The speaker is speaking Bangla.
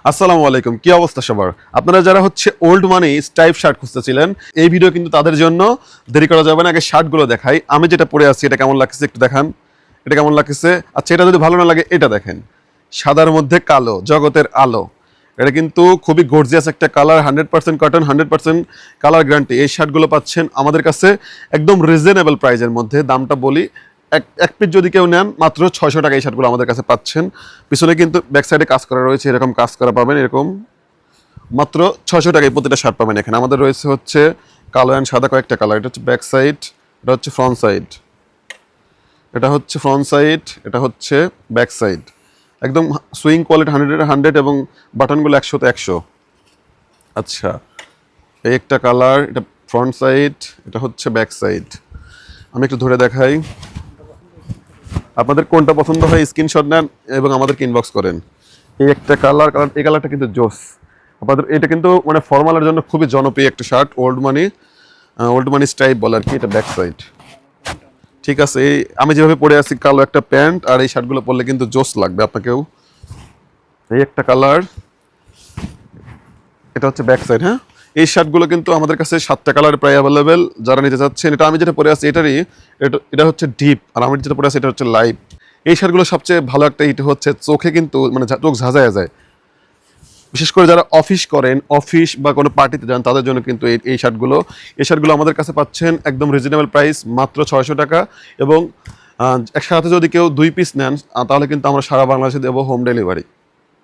আসসালামু আলাইকুম, কি অবস্থা সবার? আপনারা যারা হচ্ছে ওল্ড মানি স্টাইপ শার্ট খুঁজতেছিলেন, এই ভিডিও কিন্তু তাদের জন্য। দেরি করা যাবে না, আগে শার্টগুলো দেখাই। আমি যেটা পরে আছি এটা কেমন লাগছে একটু দেখান। এটা কেমন লাগছে? আচ্ছা, এটা যদি ভালো না লাগে এটা দেখেন, সাদার মধ্যে কালো, জগতের আলো। এটা কিন্তু খুবই গর্জিয়াস একটা কালার, 100% কটন, 100% কালার গ্যারান্টি। এই শার্টগুলো পাচ্ছেন আমাদের কাছে একদম রিজনেবল প্রাইসের মধ্যে। দামটা বলি, এক পিস যদি কেউ নেন মাত্র 600 টাকা এই শার্টগুলো আমাদের কাছে পাচ্ছেন। পিছনে কিন্তু ব্যাক সাইডে কাজ করা রয়েছে, এরকম কাজ করা পাবেন, এরকম মাত্র 600 টাকায় প্রতিটা শার্ট পাবেন এখানে। আমাদের রয়েছে হচ্ছে কালো অ্যান্ড সাদা কয়েকটা কালার। এটা হচ্ছে ব্যাক সাইড, এটা হচ্ছে ফ্রন্ট সাইড, এটা হচ্ছে ফ্রন্ট সাইড, এটা হচ্ছে ব্যাক সাইড। একদম সুইং কোয়ালিটি 100 এবং বাটনগুলো 100-তে 100। আচ্ছা, এই একটা কালার, এটা ফ্রন্ট সাইড, এটা হচ্ছে ব্যাক সাইড। আমি একটু ধরে দেখাই, আপনাদের কোনটা পছন্দ হয় স্ক্রিনশট নেন এবং আমাদেরকে ইনবক্স করেন। এই একটা কালার, এই কালারটা কিন্তু জোস। আপনাদের এটা কিন্তু মানে ফর্মালের জন্য খুবই জনপ্রিয় একটা শার্ট, ওল্ড মানি স্টাইপ বলে আর কি। এটা ব্যাক সাইড, ঠিক আছে। এই আমি যেভাবে পরে আছি, কালো একটা প্যান্ট, আর এই শার্টগুলো পরলে কিন্তু জোস লাগবে আপনাকেও। এই একটা কালার, এটা হচ্ছে ব্যাক সাইড। হ্যাঁ, এই শার্টগুলো কিন্তু আমাদের কাছে 7টা কালার প্রায় অ্যাভেলেবেল। যারা নিতে চাচ্ছেন, এটা আমি যেটা পরে আছি এটারই, এটা হচ্ছে ডিপ, আর আমি যেটা পরে আছি এটা হচ্ছে লাইট। এই শার্টগুলো সবচেয়ে ভালো একটা ইট হচ্ছে চোখে কিন্তু মানে চোখ ঝাঁঝায় যায়। বিশেষ করে যারা অফিস করেন, অফিস বা কোনো পার্টিতে যান, তাদের জন্য কিন্তু এই শার্টগুলো আমাদের কাছে পাচ্ছেন একদম রিজনেবল প্রাইস, মাত্র 600 টাকা। এবং একসাথে যদি কেউ 2 পিস নেন, তাহলে কিন্তু আমরা সারা বাংলাদেশে দেবো হোম ডেলিভারি।